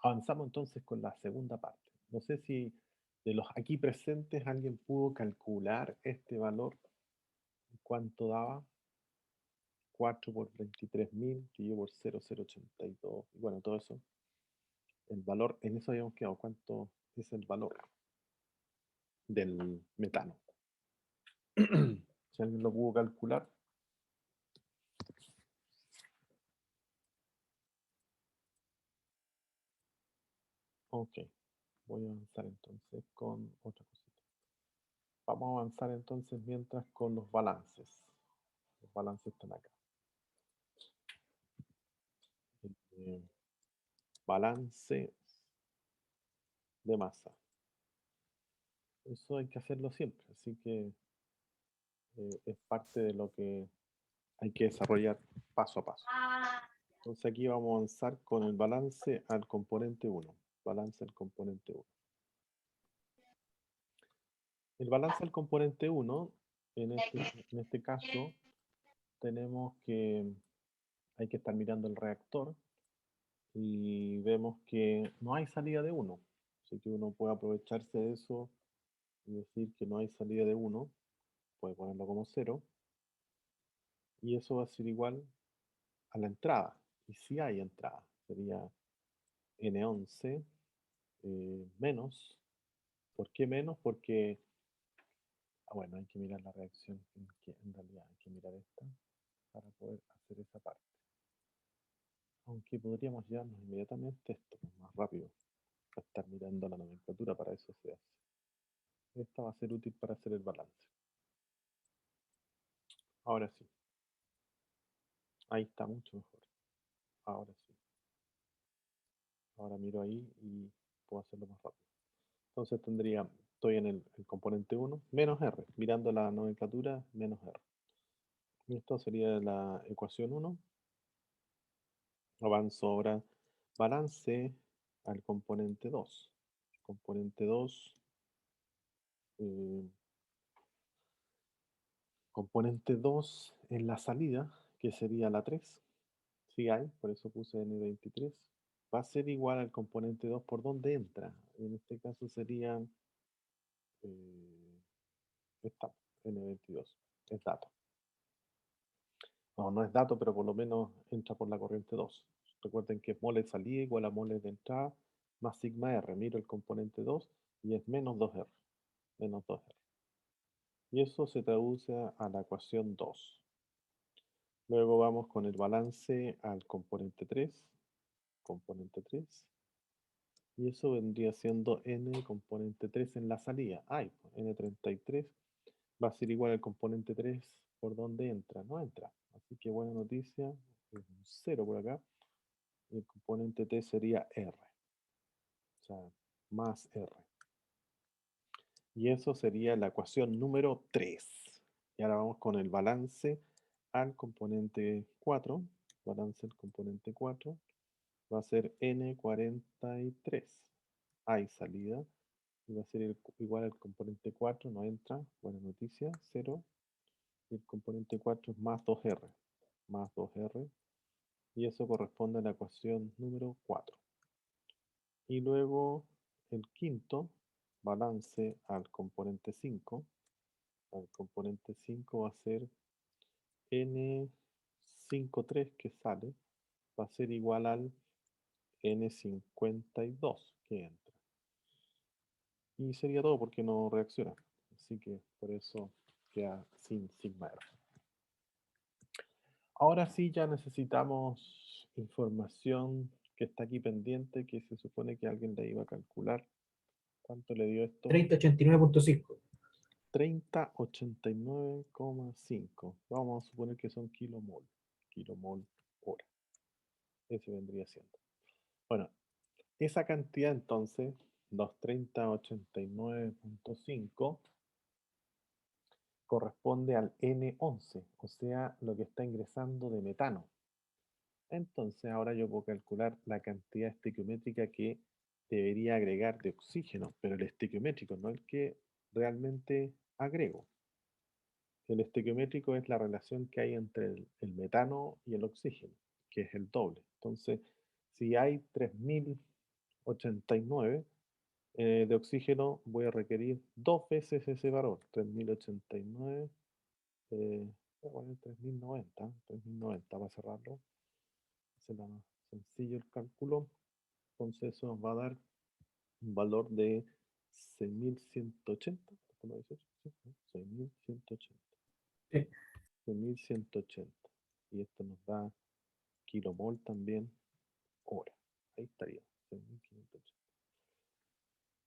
Avanzamos entonces con la segunda parte. No sé si de los aquí presentes alguien pudo calcular este valor, cuánto daba. 4 por 23.000 dividido por 0,082. Y bueno, todo eso. El valor, en eso habíamos quedado. ¿Cuánto es el valor del metano? Si alguien lo pudo calcular. Ok, voy a avanzar entonces con otra cosita. Vamos a avanzar entonces mientras con los balances. Los balances están acá. Eh, balance de masa. Eso hay que hacerlo siempre, así que es parte de lo que hay que desarrollar paso a paso. Entonces aquí vamos a avanzar con el balance al componente 1. Balance al componente 1. El balance al componente 1, en este caso, tenemos que, hay que estar mirando el reactor y vemos que no hay salida de 1. Así que uno puede aprovecharse de eso y decir que no hay salida de 1. Puede ponerlo como 0. Y eso va a ser igual a la entrada. Y si hay entrada, sería N11 menos. ¿Por qué menos? Porque, bueno, hay que mirar la reacción, en realidad hay que mirar esta para poder hacer esa parte. Aunque podríamos llevarnos inmediatamente esto, pues, más rápido, a estar mirando la nomenclatura, para eso se hace. Esta va a ser útil para hacer el balance. Ahora sí. Ahí está mucho mejor. Ahora sí. Ahora miro ahí y puedo hacerlo más rápido. Entonces tendría, estoy en el componente 1, menos R, mirando la nomenclatura, menos R. Y esto sería la ecuación 1. Avanzo ahora, balance al componente 2. Componente 2, eh, componente 2 en la salida, que sería la 3. Si hay, por eso puse N23. Va a ser igual al componente 2 por donde entra. En este caso sería esta, N22. Es dato. No, no es dato, pero por lo menos entra por la corriente 2. Recuerden que es mole de salida igual a mole de entrada más sigma R. Miro el componente 2 y es menos 2R. Menos 2R. Y eso se traduce a la ecuación 2. Luego vamos con el balance al componente 3. Componente 3. Y eso vendría siendo n componente 3 en la salida. Ay, n33 va a ser igual al componente 3 por donde entra. No entra. Así que buena noticia. Es un 0 por acá. Y el componente t sería r. O sea, más r. Y eso sería la ecuación número 3. Y ahora vamos con el balance al componente 4. Balance al componente 4. Va a ser N43. Hay salida. Y va a ser igual al componente 4. No entra. Buena noticia. 0. Y el componente 4 es más 2R. Más 2R. Y eso corresponde a la ecuación número 4. Y luego el quinto, balance al componente 5. Al componente 5 va a ser N53 que sale, va a ser igual al N52 que entra. Y sería todo porque no reacciona. Así que por eso queda sin sigma R. Ahora sí ya necesitamos información que está aquí pendiente, que se supone que alguien le iba a calcular. ¿Cuánto le dio esto? 3089.5. 3089,5. Vamos a suponer que son kilomol. Kilomol hora. Ese vendría siendo. Bueno, esa cantidad entonces, los 3089,5, corresponde al N11, o sea, lo que está ingresando de metano. Entonces ahora yo puedo calcular la cantidad estequiométrica que debería agregar de oxígeno, pero el estequiométrico, no el que realmente agrego. El estequiométrico es la relación que hay entre el metano y el oxígeno, que es el doble. Entonces, si hay 3000 3089 de oxígeno, voy a requerir dos veces ese valor, 3089, voy a poner 3090 para cerrarlo. Será más sencillo el cálculo. Entonces eso nos va a dar un valor de 6180. ¿Cómo dices? Sí, ¿no? 6180. Sí. 6180. Y esto nos da kilomol también hora. Ahí estaría. 6580.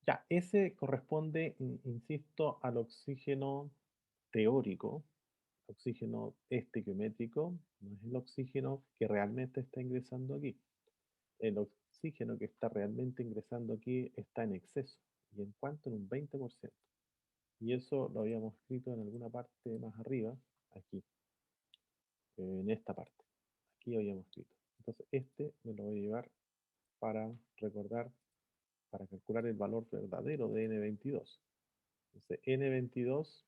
Ya, ese corresponde, insisto, al oxígeno teórico, oxígeno estequiométrico, no es el oxígeno que realmente está ingresando aquí. El oxígeno que está realmente ingresando aquí está en exceso. ¿Y en cuánto? En un 20%. Y eso lo habíamos escrito en alguna parte más arriba, aquí, en esta parte. Aquí habíamos escrito. Entonces, este me lo voy a llevar para recordar, para calcular el valor verdadero de N22. Entonces, N22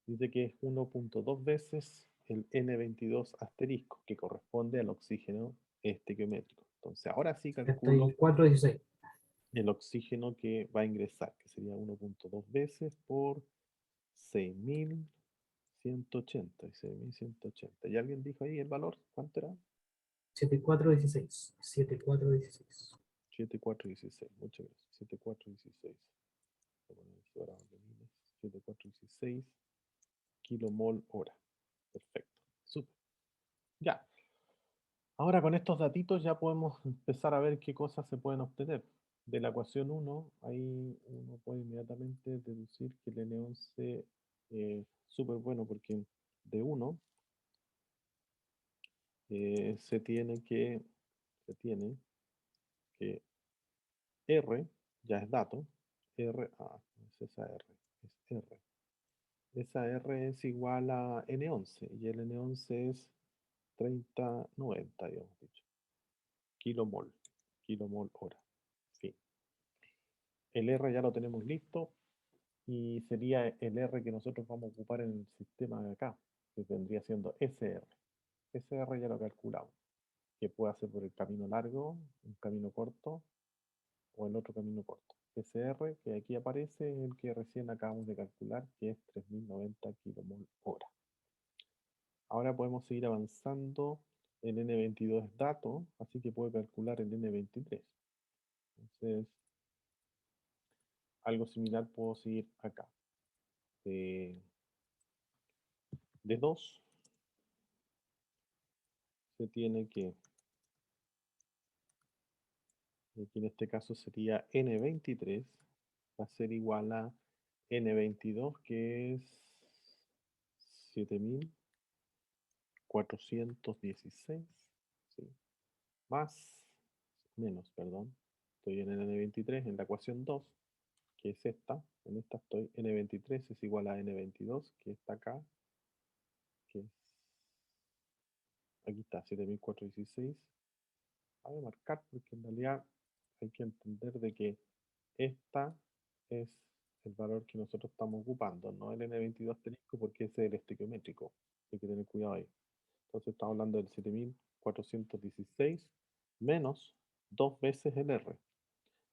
dice que es 1.2 veces el N22 asterisco, que corresponde al oxígeno estequiométrico. Entonces, ahora sí calculo 7416. el oxígeno que va a ingresar, que sería 1.2 veces por 6180. Y 6180. ¿Y alguien dijo ahí el valor? ¿Cuánto era? 7416. 7416. 7416. Muchas gracias. 7416. 7416 kilomol hora. Perfecto. Súper. Ya. Ahora con estos datitos ya podemos empezar a ver qué cosas se pueden obtener. De la ecuación 1, ahí uno puede inmediatamente deducir que el N11 es súper bueno porque de 1 se tiene que R, ya es dato, R, no es esa R, es R. Esa R es igual a N11 y el N11 es 3090, habíamos dicho, kilomol, kilomol hora. Fin. El R ya lo tenemos listo y sería el R que nosotros vamos a ocupar en el sistema de acá, que vendría siendo SR. SR ya lo calculamos, que puede ser por el camino largo, un camino corto o el otro camino corto. SR, que aquí aparece, es el que recién acabamos de calcular, que es 3090 kmol hora. Ahora podemos seguir avanzando. El N22 es dato, así que puede calcular el N23. Entonces, algo similar puedo seguir acá. De 2 se tiene que, aquí en este caso sería N23, va a ser igual a N22, que es 7416, ¿sí? Más, menos, perdón. Estoy en N23, en la ecuación 2, que es esta. En esta estoy, N23 es igual a N22, que está acá, que es, aquí está, 7416. Voy a marcar porque en realidad hay que entender de que esta es el valor que nosotros estamos ocupando, no el N22 asterisco, porque ese es el estequiométrico. Hay que tener cuidado ahí. Entonces estamos hablando del 7416 menos dos veces el R.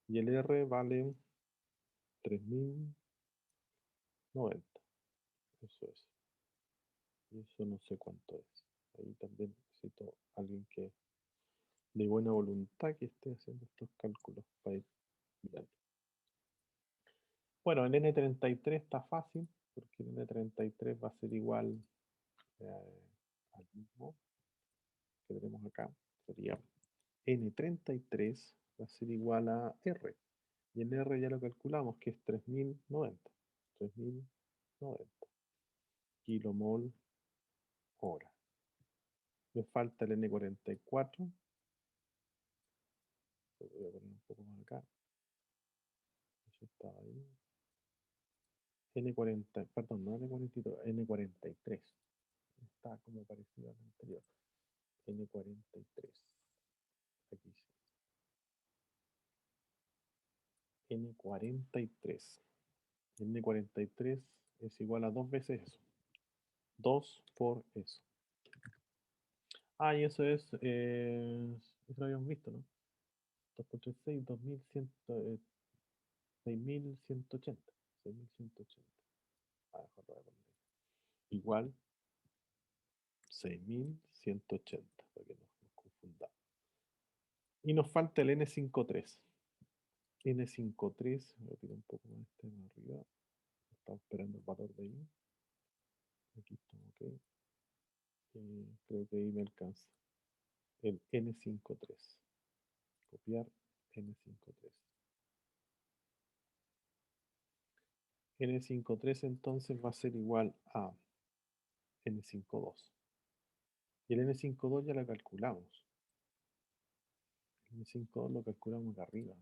Y el R vale 3090. Eso es. Y eso no sé cuánto es. Ahí también necesito alguien que de buena voluntad que esté haciendo estos cálculos para ir mirando. Bueno, el N33 está fácil, porque el N33 va a ser igual al mismo que tenemos acá. Sería N33 va a ser igual a R. Y el R ya lo calculamos, que es 3090. 3090 kilomol hora. Me falta el N44. Lo voy a poner un poco más acá. Eso estaba ahí. N40, perdón, no N42, N43. Está como parecido al anterior. N43. Aquí sí. N43. N43 es igual a dos veces eso. 2 por eso. Ah, y eso es, eso lo habíamos visto, ¿no? 2 por 3, 6, 2100, 6180. 6180. A ver, mejor lo voy a poner ahí. Igual 6180, para que no nos confundamos. Y nos falta el N53. N53, voy a tirar un poco más este más arriba. Estamos esperando el valor de ahí. Aquí está, ok. Creo que ahí me alcanza. El N53. Copiar N53. N53 entonces va a ser igual a N52. Y el N52 ya lo calculamos. El N52 lo calculamos de arriba.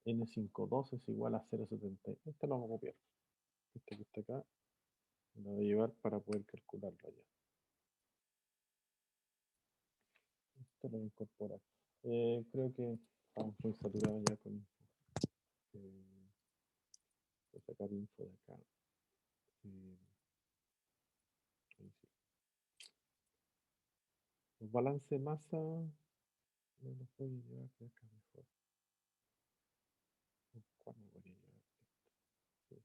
N52 es igual a 0,70. Este lo vamos a copiar. Este que está acá lo voy a llevar para poder calcularlo allá. Este lo voy a incorporar. Creo que estamos muy saturados ya con info. Voy a sacar info de acá. Ahí sí. Los balances de masa no los voy a llevar de acá mejor. ¿Cuál me voy a llevar? Sí,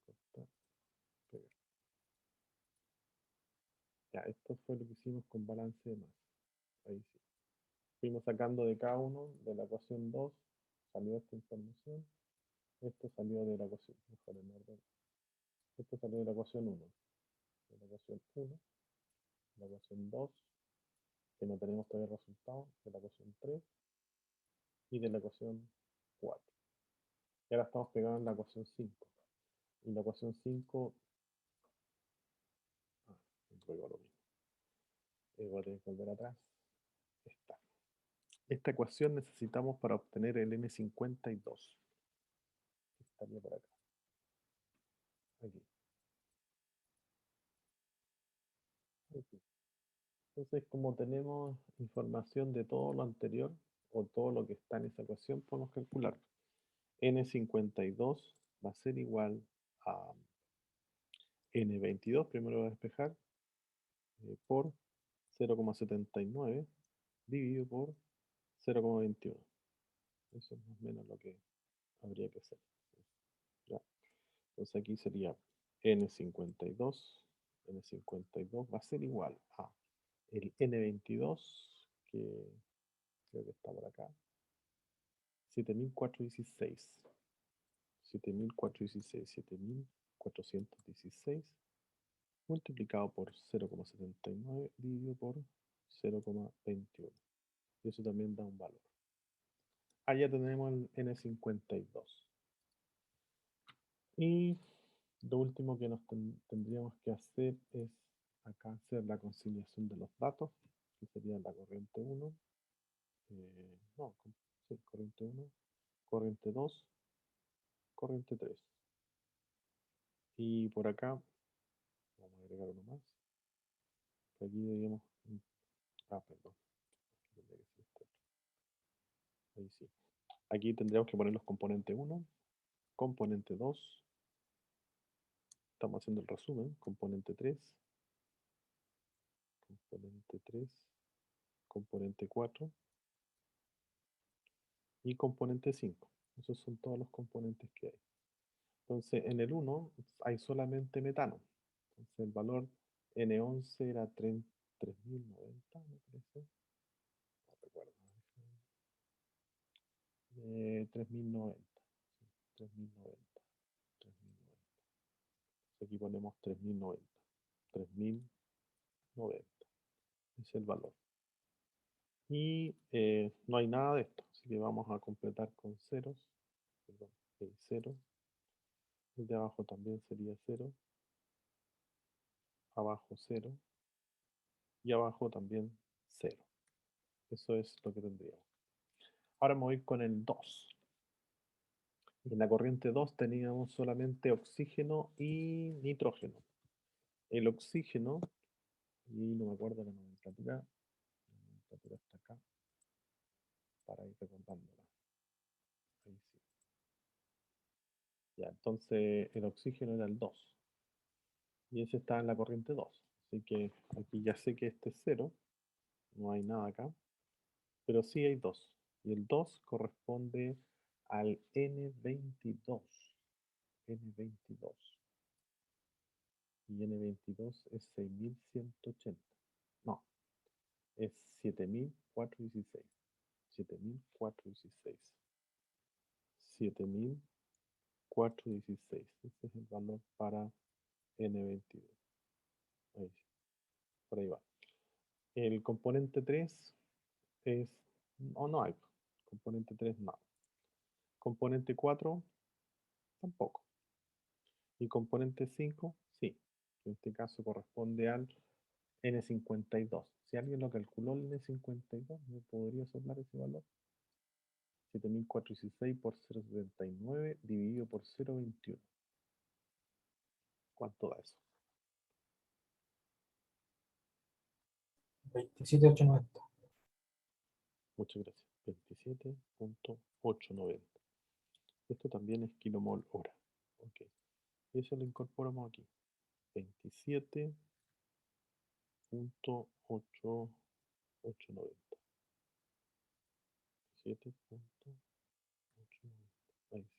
cortar, pegar. Ya, esto fue lo que hicimos con balance de masa. Ahí sí. Fuimos sacando de cada uno de la ecuación 2, salió esta información. Esto salió de la ecuación, mejor en orden. Esto salió de la ecuación 1, de la ecuación 1, de la ecuación 2, que no tenemos todavía resultados, de la ecuación 3 y de la ecuación 4. Y ahora estamos pegados en la ecuación 5. Y la ecuación 5, luego lo mismo. Voy a tener que volver atrás. Esta. Esta ecuación necesitamos para obtener el N52. Estaría por acá. Aquí. Aquí. Entonces, como tenemos información de todo lo anterior, o todo lo que está en esa ecuación, podemos calcular. N52 va a ser igual a N22, primero voy a despejar, por 0,79 dividido por 0,21. Eso es más o menos lo que habría que hacer. ¿Ya? Entonces aquí sería N52. N52 va a ser igual a el N22, que creo que está por acá, 7416. 7416, 7416 multiplicado por 0,79 dividido por 0,21. Y eso también da un valor. Allá tenemos el N52. Y lo último que nos tendríamos que hacer es acá hacer la conciliación de los datos, que sería la corriente 1, no, sí, corriente 1, corriente 2, corriente 3. Y por acá, vamos a agregar uno más. Por aquí deberíamos, perdón, tendría que ser este otro. Ahí sí. Aquí tendríamos que poner los componentes 1, componente 2, estamos haciendo el resumen, componente 3, componente 3, componente 4 y componente 5. Esos son todos los componentes que hay. Entonces, en el 1 hay solamente metano. Entonces, el valor N11 era 3090, me parece. No recuerdo. 3090. Sí, 3090. 3090. Aquí ponemos 3090. 3090. Es el valor. Y no hay nada de esto. Así que vamos a completar con ceros. Perdón, 0. El de abajo también sería 0. Abajo 0. Y abajo también 0. Eso es lo que tendríamos. Ahora me voy con el 2. En la corriente 2 teníamos solamente oxígeno y nitrógeno. El oxígeno, y no me acuerdo la nomenclatura está acá, para ir recordándola. Ahí sí. Ya, entonces el oxígeno era el 2. Y ese está en la corriente 2. Así que aquí ya sé que este es 0. No hay nada acá. pero sí hay 2. Y el 2 corresponde al N22. N22. Y N22 es 6180. No, es 7416. 7416. 7416. Ese es el valor para N22. Ahí, por ahí va. El componente 3 es, no hay. Componente 3 no. Componente 4 tampoco. Y componente 5 sí. En este caso corresponde al N52. Si alguien lo calculó el N52, ¿me podría soplar ese valor? 7416 por 0,79 dividido por 0,21. ¿Cuánto da eso? 27,890. Muchas gracias. 27.890. Esto también es kilomol hora. Ok. Eso lo incorporamos aquí. 27.890. 27.890. Ahí sí.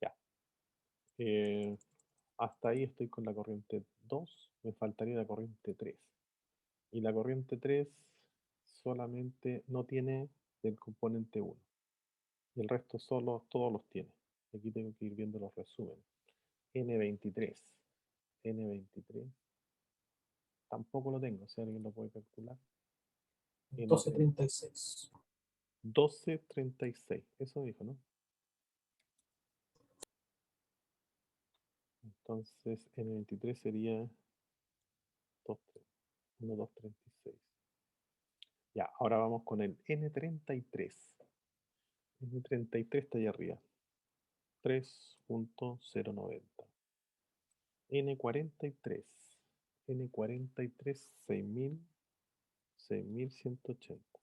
Ya. Hasta ahí estoy con la corriente 2. Me faltaría la corriente 3. Y la corriente 3 solamente no tiene el componente 1. Y el resto solo, todos los tiene. Aquí tengo que ir viendo los resúmenes. N23. N23. Tampoco lo tengo, si alguien lo puede calcular. N3. 12,36. 1236. Eso dijo, ¿no? Entonces N23 sería 1236. Ya, ahora vamos con el N33. N33 está ahí arriba. 3.090. N43. N43, 6180.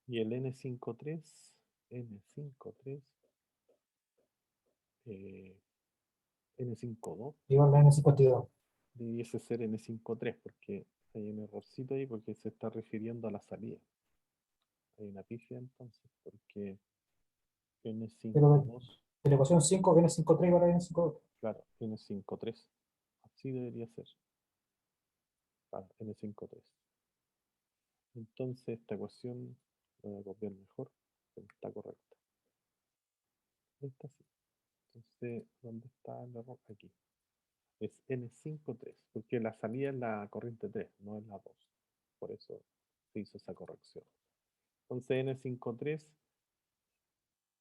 Y el N53, N53, N52, Igual la N52. debiese ser N53 porque hay un errorcito ahí porque se está refiriendo a la salida. Hay una pifia entonces porque Pero N52, de la ecuación 5 viene 5,3 igual a N52. claro, N53. Así debería ser. Claro, N53. Entonces esta ecuación la voy a copiar mejor, pero está correcta. Esta sí. Entonces, ¿dónde está el error? Aquí. Es N53, porque la salida es la corriente 3, no es la 2. Por eso se hizo esa corrección. Entonces N53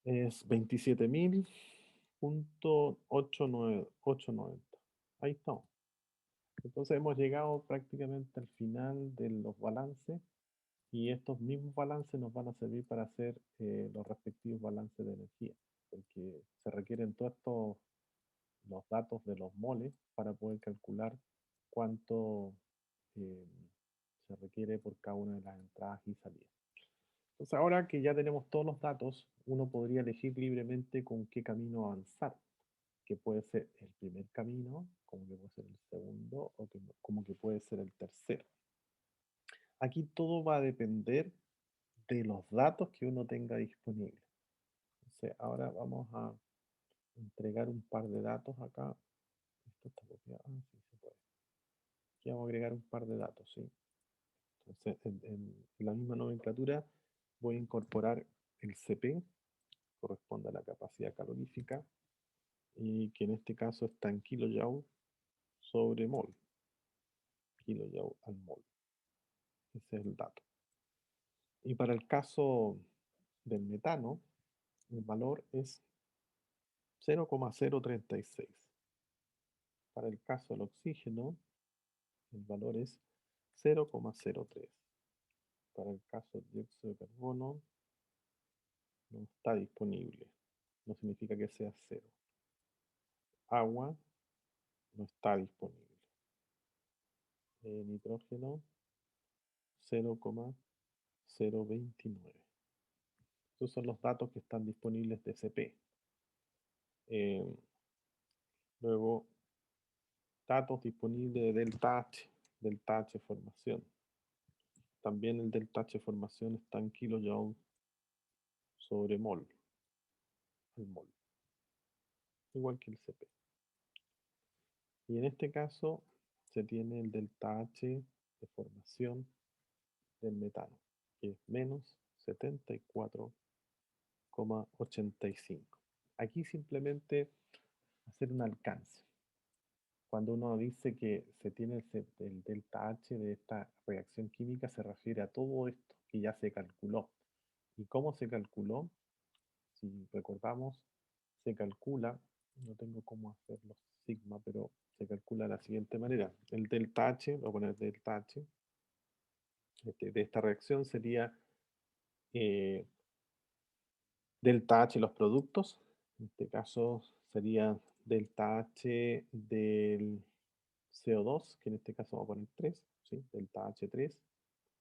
es 27.890. Ahí estamos. Entonces hemos llegado prácticamente al final de los balances y estos mismos balances nos van a servir para hacer los respectivos balances de energía, porque se requieren todos estos los datos de los moles para poder calcular cuánto eh, se requiere por cada una de las entradas y salidas. Entonces ahora que ya tenemos todos los datos, uno podría elegir libremente con qué camino avanzar, que puede ser el primer camino, como que puede ser el segundo, o como que puede ser el tercero. Aquí todo va a depender de los datos que uno tenga disponibles. Entonces ahora vamos a entregar un par de datos acá. Esto está copiado. Ah, sí, se puede. Aquí vamos a agregar un par de datos, ¿sí? Entonces, en la misma nomenclatura voy a incorporar el CP, corresponde a la capacidad calorífica, y que en este caso está en kilojoule sobre mol. Kilojoule al mol. Ese es el dato. Y para el caso del metano, el valor es 0,036. Para el caso del oxígeno, el valor es 0,03. Para el caso del dióxido de carbono, no está disponible. No significa que sea cero. Agua no está disponible. Nitrógeno 0,029. Estos son los datos que están disponibles de CP. Luego, datos disponibles de delta H formación. también el delta H de formación está en kilojoule sobre mol, el mol, igual que el Cp. Y en este caso se tiene el delta H de formación del metano, que es menos 74,85. Aquí simplemente hacer un alcance. Cuando uno dice que se tiene el delta H de esta reacción química, se refiere a todo esto que ya se calculó. ¿Y cómo se calculó? Si recordamos, se calcula, no tengo cómo hacer los sigma, pero se calcula de la siguiente manera. El delta H, voy a poner delta H, de esta reacción sería eh, delta H los productos, en este caso sería delta H del CO2, que en este caso vamos a poner 3, ¿sí? Delta H3,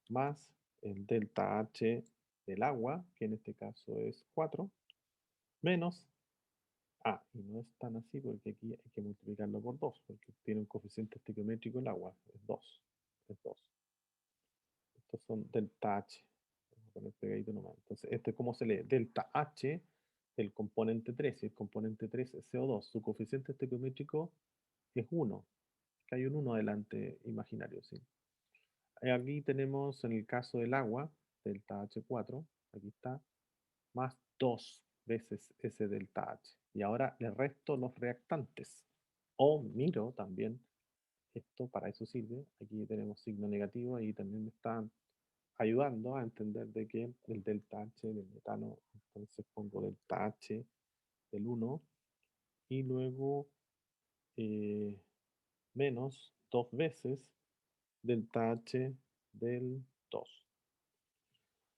más el delta H del agua, que en este caso es 4, menos, y no es tan así porque aquí hay que multiplicarlo por 2, porque tiene un coeficiente estequiométrico el agua, es 2, es 2. Estos son delta H, vamos a poner pegadito nomás. Entonces, ¿cómo se lee? Delta H del componente 3, y el componente 3 es CO2, su coeficiente estequiométrico es 1, que hay un 1 adelante imaginario, ¿sí? Aquí tenemos en el caso del agua, delta H4, aquí está, más 2 veces ese delta H. Y ahora le resto los reactantes. O miro también, esto para eso sirve, aquí tenemos signo negativo y también me están ayudando a entender de que el delta H del metano, entonces pongo delta H del 1 y luego eh, menos 2 veces delta H del 2.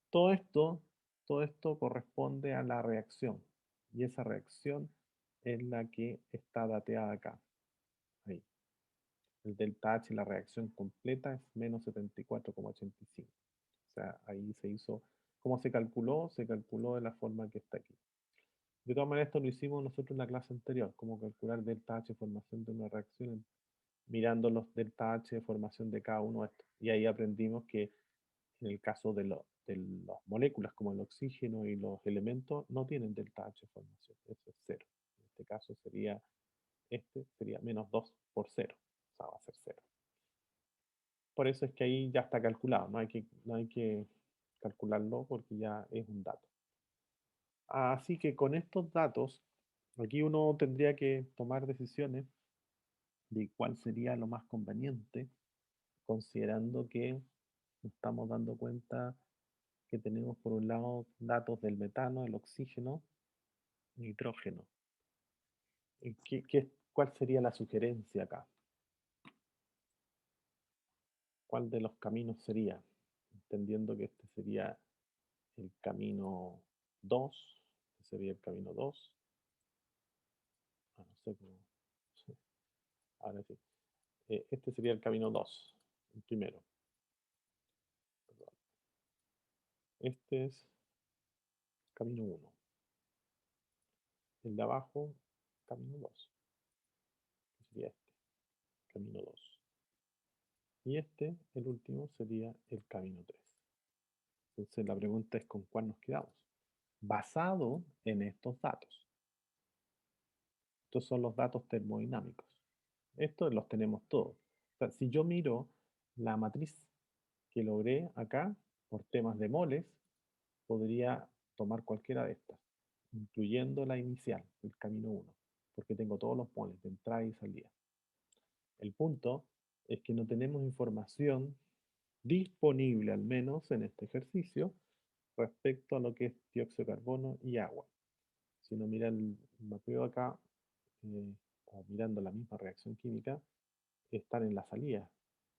Todo esto, todo esto corresponde a la reacción. Y esa reacción es la que está dateada acá. Ahí. El delta H, la reacción completa, es menos 74,85. O sea, ahí se hizo, ¿cómo se calculó? Se calculó de la forma que está aquí. De todas maneras, esto lo hicimos nosotros en la clase anterior, cómo calcular delta H de formación de una reacción, mirando los delta H de formación de cada uno de estos. Y ahí aprendimos que en el caso de las moléculas como el oxígeno y los elementos, no tienen delta H de formación, eso es 0. En este caso sería, menos 2 por 0, o sea, va a ser 0. Por eso es que ahí ya está calculado, no hay que calcularlo porque ya es un dato. Así que con estos datos, aquí uno tendría que tomar decisiones de cuál sería lo más conveniente, considerando que estamos dando cuenta que tenemos por un lado datos del metano, el oxígeno, nitrógeno. ¿Cuál sería la sugerencia acá? ¿Cuál de los caminos sería? Entendiendo que este sería el camino 2, este sería el camino 2. No sé cómo. Sí, ahora sí. Este sería el camino 2, el primero. Perdón. Este es camino 1. El de abajo, camino 2. Que sería este, camino 2. Y este, el último, sería el camino 3. Entonces la pregunta es con cuál nos quedamos. Basado en estos datos. Estos son los datos termodinámicos. Estos los tenemos todos. O sea, si yo miro la matriz que logré acá, por temas de moles, podría tomar cualquiera de estas, incluyendo la inicial, el camino 1, porque tengo todos los moles de entrada y salida. El punto es que no tenemos información disponible, al menos en este ejercicio, respecto a lo que es dióxido de carbono y agua. Si uno mira el mapeo acá, o mirando la misma reacción química, están en la salida,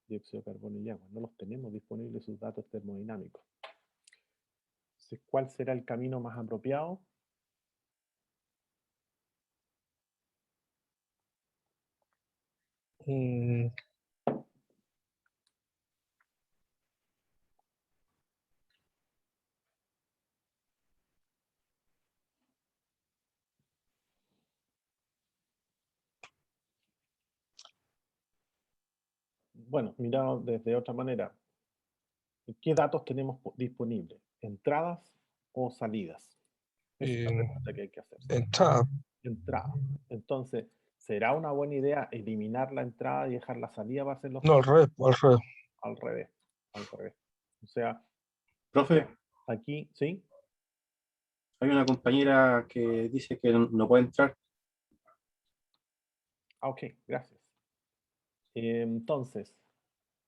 dióxido de carbono y agua. No los tenemos disponibles sus datos termodinámicos. Entonces, ¿cuál será el camino más apropiado? Eh, Bueno, mirado desde otra manera, ¿Qué datos tenemos disponibles? ¿Entradas o salidas? Esa es la Eh, pregunta que hay que hacerse. entrada. Entrada. Entonces, ¿será una buena idea eliminar la entrada y dejar la salida para hacer los No, al revés, al revés. al revés? Al revés. O sea, Profe, aquí, ¿sí? hay una compañera que dice que no puede entrar. Ah, ok, gracias. Entonces,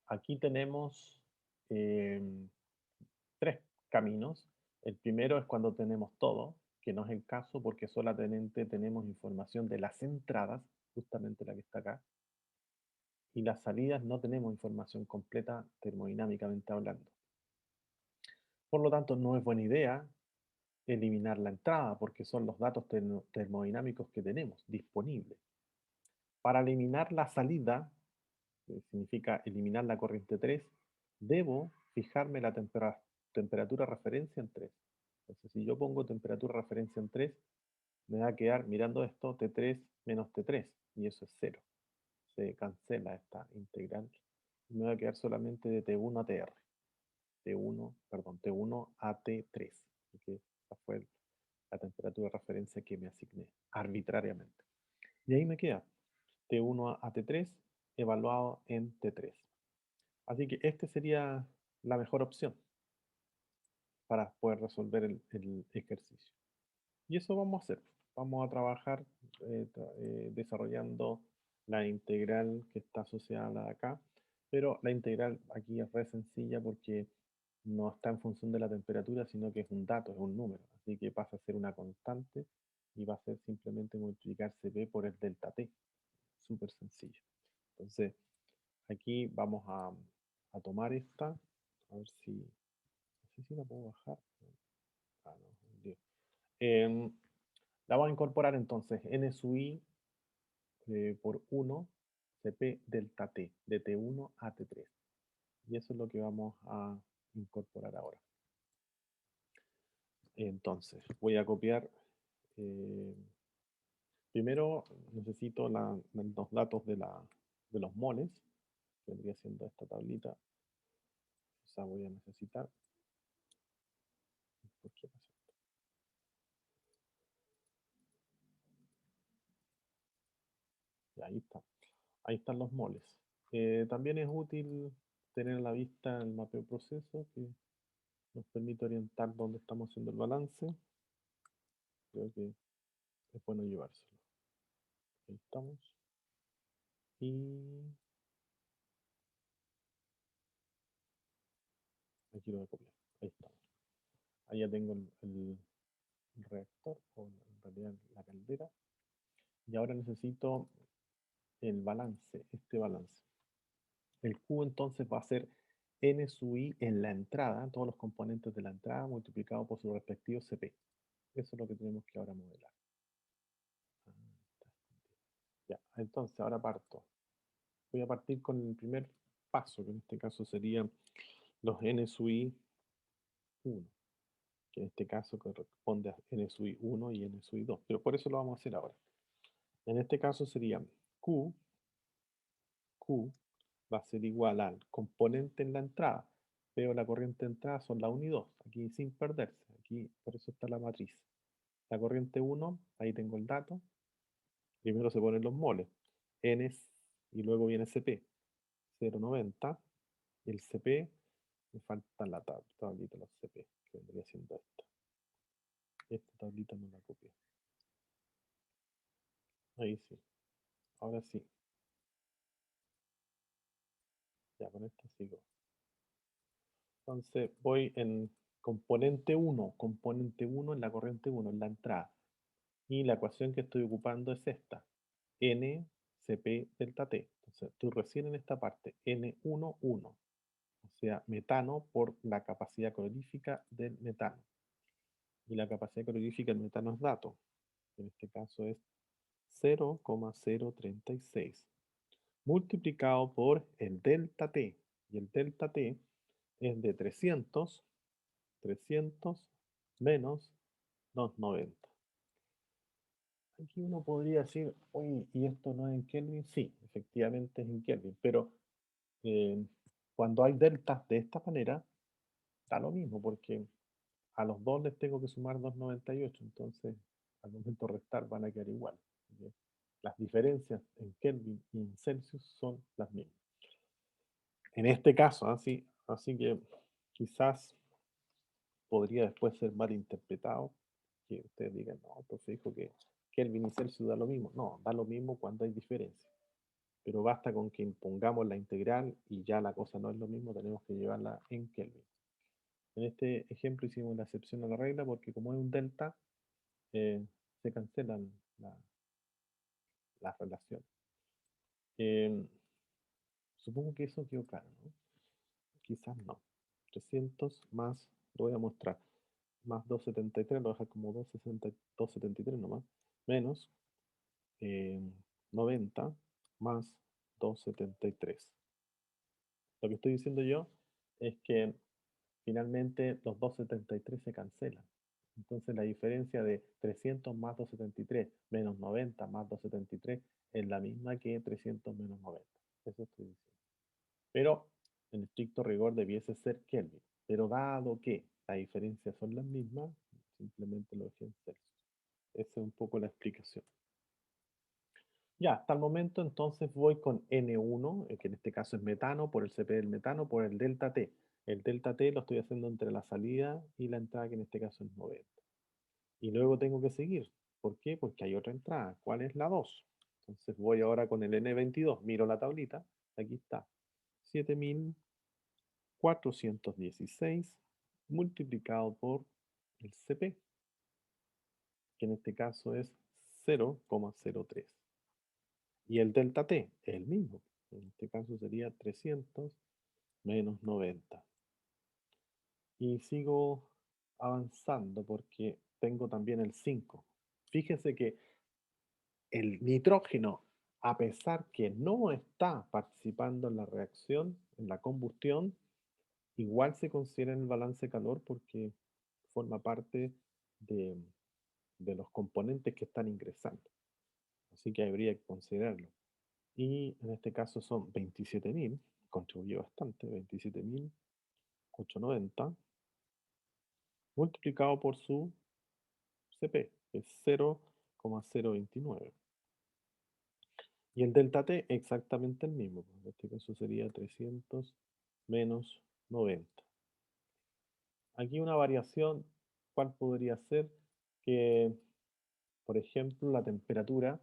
aquí tenemos tres caminos. El primero es cuando tenemos todo, que no es el caso porque solamente tenemos información de las entradas, justamente la que está acá, y las salidas no tenemos información completa termodinámicamente hablando. Por lo tanto, no es buena idea eliminar la entrada porque son los datos termodinámicos que tenemos disponibles. Para eliminar la salida, que significa eliminar la corriente 3, debo fijarme la temperatura referencia en 3. Entonces, si yo pongo temperatura referencia en 3, me va a quedar, mirando esto, T3 menos T3, y eso es 0. Se cancela esta integral, y me va a quedar solamente de T1 a TR. T1 a T3, porque esa fue la temperatura de referencia que me asigné arbitrariamente. Y ahí me queda T1 a T3 evaluado en T3. Así que este sería la mejor opción para poder resolver el ejercicio. Y eso vamos a hacer. Vamos a trabajar desarrollando la integral que está asociada a la de acá. Pero la integral aquí es re sencilla porque no está en función de la temperatura, sino que es un dato, es un número. Así que pasa a ser una constante y va a ser simplemente multiplicar CP por el delta T. Súper sencillo. Entonces, aquí vamos a tomar esta. A ver si... No sé si la puedo bajar. Ah, no, la vamos a incorporar entonces n sub i por 1 CP delta T, de T1 a T3. Y eso es lo que vamos a incorporar ahora. Entonces, voy a copiar. Primero necesito los datos de los moles, que vendría siendo esta tablita. Esa voy a necesitar. ¿Por qué pasa esto? Y ahí está. Ahí están los moles. También es útil tener a la vista el mapeo proceso, que nos permite orientar dónde estamos haciendo el balance. Creo que es bueno llevárselo. Ahí estamos. Y aquí lo voy a copiar. Ahí estamos. Ahí ya tengo el reactor, o en realidad la caldera. Y ahora necesito el balance, este balance. El Q entonces va a ser N sub I en la entrada, todos los componentes de la entrada multiplicado por su respectivo CP. Eso es lo que tenemos que ahora modelar. Ya, entonces ahora parto. Voy a partir con el primer paso, que en este caso serían los N sub I 1, que en este caso corresponde a N sub I 1 y N sub I 2, pero por eso lo vamos a hacer ahora. En este caso serían Q va a ser igual al componente en la entrada. Veo la corriente de entrada son la 1 y 2, aquí sin perderse, aquí por eso está la matriz. La corriente 1, ahí tengo el dato. Primero se ponen los moles, N y luego viene CP, 0,90. Y el CP, me falta la tablita de los CP, que vendría siendo esta. Esta tablita no la copié. Ahí sí. Ahora sí. Ya, con esto sigo. Entonces voy en componente 1 en la corriente 1, en la entrada. Y la ecuación que estoy ocupando es esta, N CP delta T. Entonces estoy recién en esta parte, N11, o sea, metano por la capacidad calorífica del metano. Y la capacidad calorífica del metano es dato. En este caso es 0,036 multiplicado por el delta T. Y el delta T es de 300 menos 290. Aquí uno podría decir, oye, ¿y esto no es en Kelvin? Sí, efectivamente es en Kelvin, pero cuando hay deltas de esta manera, da lo mismo porque a los dos les tengo que sumar 2,98, entonces al momento de restar van a quedar igual. ¿Ok? Las diferencias en Kelvin y en Celsius son las mismas. En este caso, así que quizás podría después ser mal interpretado, que ustedes digan, no, entonces dijo que Kelvin y Celsius da lo mismo. No, da lo mismo cuando hay diferencia. Pero basta con que impongamos la integral y ya la cosa no es lo mismo, tenemos que llevarla en Kelvin. En este ejemplo hicimos la excepción a la regla porque como es un delta, se cancelan las relaciones. Supongo que eso quedó claro, ¿no? Quizás no. 300 más, lo voy a mostrar, más 273, lo voy a dejar como 273 nomás, menos 90 más 273. Lo que estoy diciendo yo es que finalmente los 273 se cancelan. Entonces la diferencia de 300 más 273 menos 90 más 273 es la misma que 300 menos 90. Eso estoy diciendo. Pero en estricto rigor debiese ser Kelvin. Pero dado que las diferencias son las mismas, simplemente lo dejé en Celsius. Esa es un poco la explicación. Ya, hasta el momento entonces voy con N1, que en este caso es metano, por el CP del metano, por el delta T. El delta T lo estoy haciendo entre la salida y la entrada, que en este caso es 90. Y luego tengo que seguir. ¿Por qué? Porque hay otra entrada. ¿Cuál es la 2? Entonces voy ahora con el N22, miro la tablita, aquí está. 7.416 multiplicado por el CP, que en este caso es 0,03. Y el delta T es el mismo. En este caso sería 300 menos 90. Y sigo avanzando porque tengo también el 5. Fíjense que el nitrógeno, a pesar que no está participando en la reacción, en la combustión, igual se considera en el balance de calor porque forma parte de, de los componentes que están ingresando. Así que habría que considerarlo. Y en este caso son 27.000, contribuyó bastante, 27.890, multiplicado por su CP, que es 0,029. Y el delta T exactamente el mismo, en este caso sería 300 menos 90. Aquí una variación, ¿cuál podría ser? Que, por ejemplo, la temperatura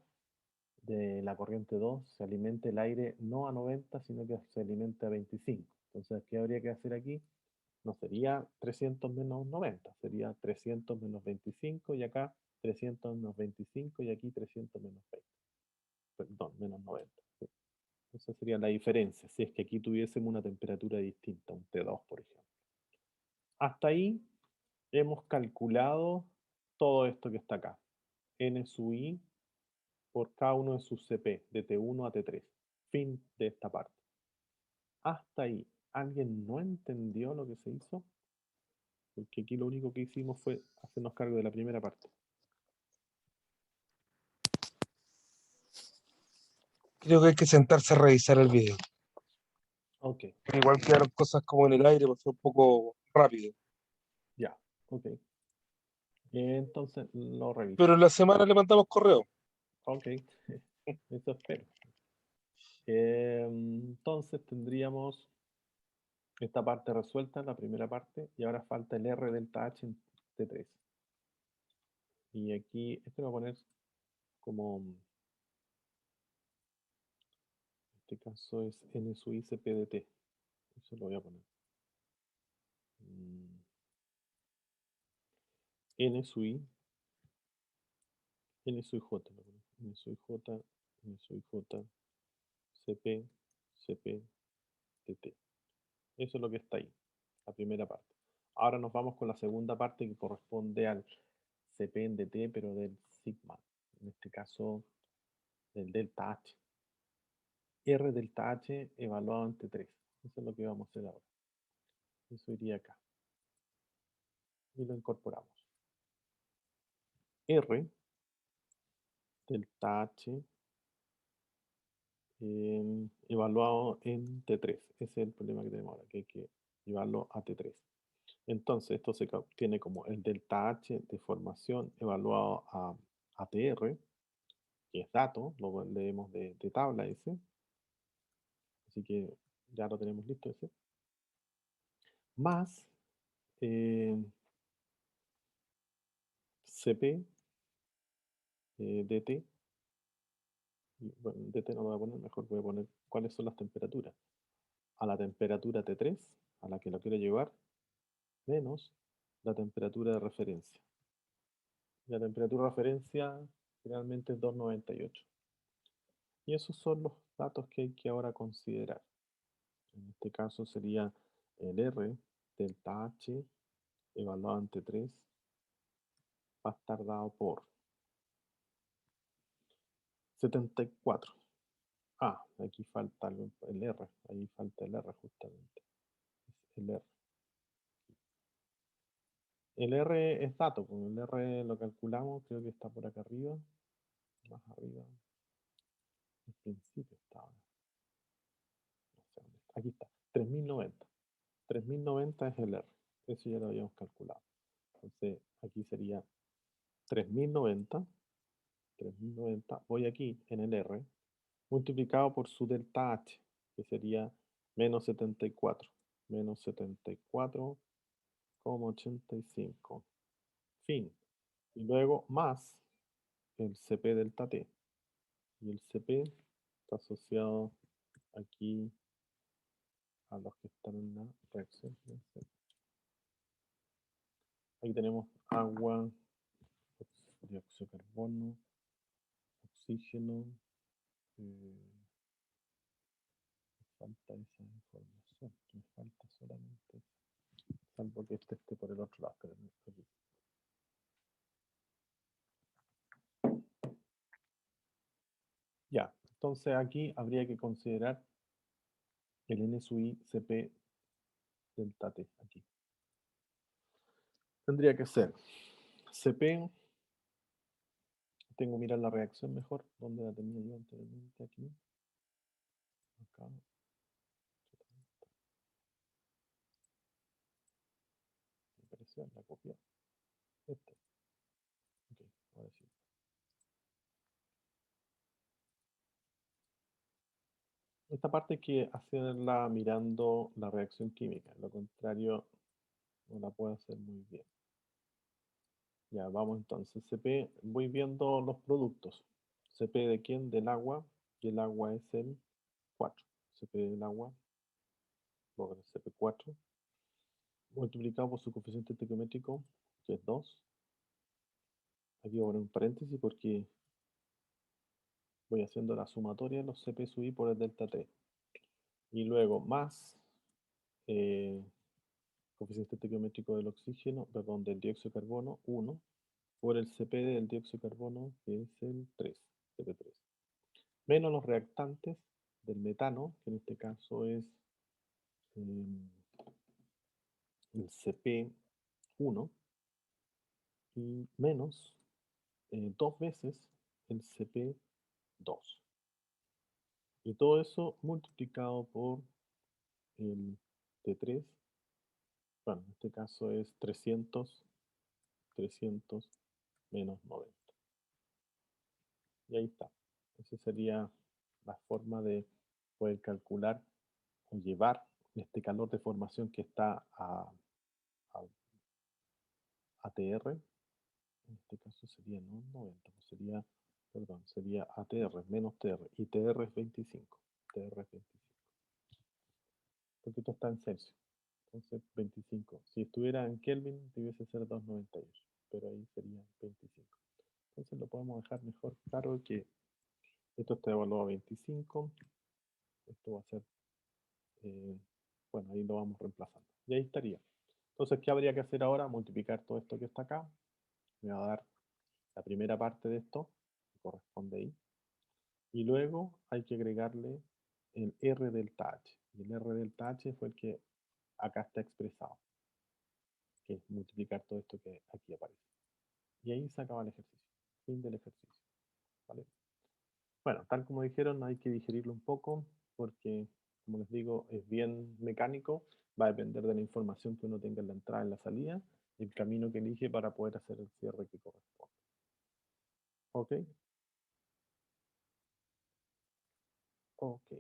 de la corriente 2 se alimente el aire no a 90, sino que se alimente a 25. Entonces, ¿qué habría que hacer aquí? No sería 300 menos 90, sería 300 menos 25 y acá 300 menos 25 y aquí 300 menos 20. Perdón, menos 90. ¿Sí? Esa sería la diferencia, si es que aquí tuviésemos una temperatura distinta, un T2, por ejemplo. Hasta ahí hemos calculado todo esto que está acá. N sub I por cada uno de sus CP, de T1 a T3. Fin de esta parte. Hasta ahí. ¿Alguien no entendió lo que se hizo? Porque aquí lo único que hicimos fue hacernos cargo de la primera parte. Creo que hay que sentarse a revisar el video. Ok, Igual quedaron cosas como en el aire, pasó un poco rápido. ya, ok. Entonces lo reviso. Pero en la semana le mandamos correo. Ok, eso espero. Entonces tendríamos esta parte resuelta, la primera parte, y ahora falta el R delta H en T3. Y aquí, este lo voy a poner como, en este caso es N sub I CP de T. Eso lo voy a poner. N sub I, N sub J, N sub J, N sub J, CP, CP, TT. Eso es lo que está ahí, la primera parte. Ahora nos vamos con la segunda parte que corresponde al CP en DT, pero del sigma. En este caso, del delta H. R delta H evaluado en T3. Eso es lo que vamos a hacer ahora. Eso iría acá. Y lo incorporamos. R delta H evaluado en T3. Ese es el problema que tenemos ahora, que hay que llevarlo a T3. Entonces, esto se obtiene como el delta H de formación evaluado a ATR, que es dato, lo leemos de tabla ese. Así que ya lo tenemos listo ese. Más CP DT. Y, bueno, DT no lo voy a poner, mejor voy a poner cuáles son las temperaturas. A la temperatura T3, a la que lo quiero llevar, menos la temperatura de referencia. La temperatura de referencia generalmente es 298. Y esos son los datos que hay que ahora considerar. En este caso sería el R, delta H, evaluado en T3, va a estar dado por 74. Ah, aquí falta el R, ahí falta el R justamente. Es el R. El R es dato, con el R lo calculamos, creo que está por acá arriba, más arriba. Al principio estaba, no sé dónde está. Aquí está, 3090. 3090 es el R, eso ya lo habíamos calculado. Entonces aquí sería 3090, voy aquí en el R, multiplicado por su delta H, que sería menos 74, menos 74,85. Fin. Y luego más el CP delta T. Y el CP está asociado aquí a los que están en la reacción. Aquí tenemos agua, dióxido de carbono, oxígeno. Me falta esa información. Me falta solamente, salvo que este esté por el otro lado. Pero no está aquí. Ya, entonces aquí habría que considerar el N sub I CP delta T aquí. Tendría que ser CP, tengo que mirar la reacción mejor, ¿dónde la tenía yo anteriormente? Aquí, acá. Me pareció la copia. Este. Ok, ahora sí. Esta parte hay que hacerla mirando la reacción química, lo contrario no la puedo hacer muy bien. Ya, vamos entonces. CP, voy viendo los productos. CP de quién? Del agua, y el agua es el 4. CP del agua, luego el CP4, multiplicado por su coeficiente estequiométrico, que es 2. Aquí voy a poner un paréntesis porque voy haciendo la sumatoria de los CP sub I por el delta T. Y luego más coeficiente estequiométrico del oxígeno, perdón, del dióxido de carbono, 1, por el CP del dióxido de carbono, que es el 3, CP3. Menos los reactantes del metano, que en este caso es el CP1, y menos 2 veces el CP2. Y todo eso multiplicado por el T3, bueno, en este caso es 300 menos 90. Y ahí está. Esa sería la forma de poder calcular o llevar este calor de formación que está a ATR. En este caso sería no 90, pues sería, perdón, sería ATR menos TR. Y TR es 25. TR es 25. Porque esto está en Celsius. Entonces 25. Si estuviera en Kelvin, debiese ser 298. Pero ahí sería 25. Entonces lo podemos dejar mejor claro que esto está evaluado a 25. Esto va a ser, bueno, ahí lo vamos reemplazando. Y ahí estaría. Entonces, ¿qué habría que hacer ahora? Multiplicar todo esto que está acá. Me va a dar la primera parte de esto, que corresponde ahí. Y luego hay que agregarle el R delta H. Y el R delta H fue el que acá está expresado, que es multiplicar todo esto que aquí aparece. Y ahí se acaba el ejercicio. Fin del ejercicio. ¿Vale? Bueno, tal como dijeron, hay que digerirlo un poco porque, como les digo, es bien mecánico. Va a depender de la información que uno tenga en la entrada y en la salida y el camino que elige para poder hacer el cierre que corresponde. ¿Ok? Ok.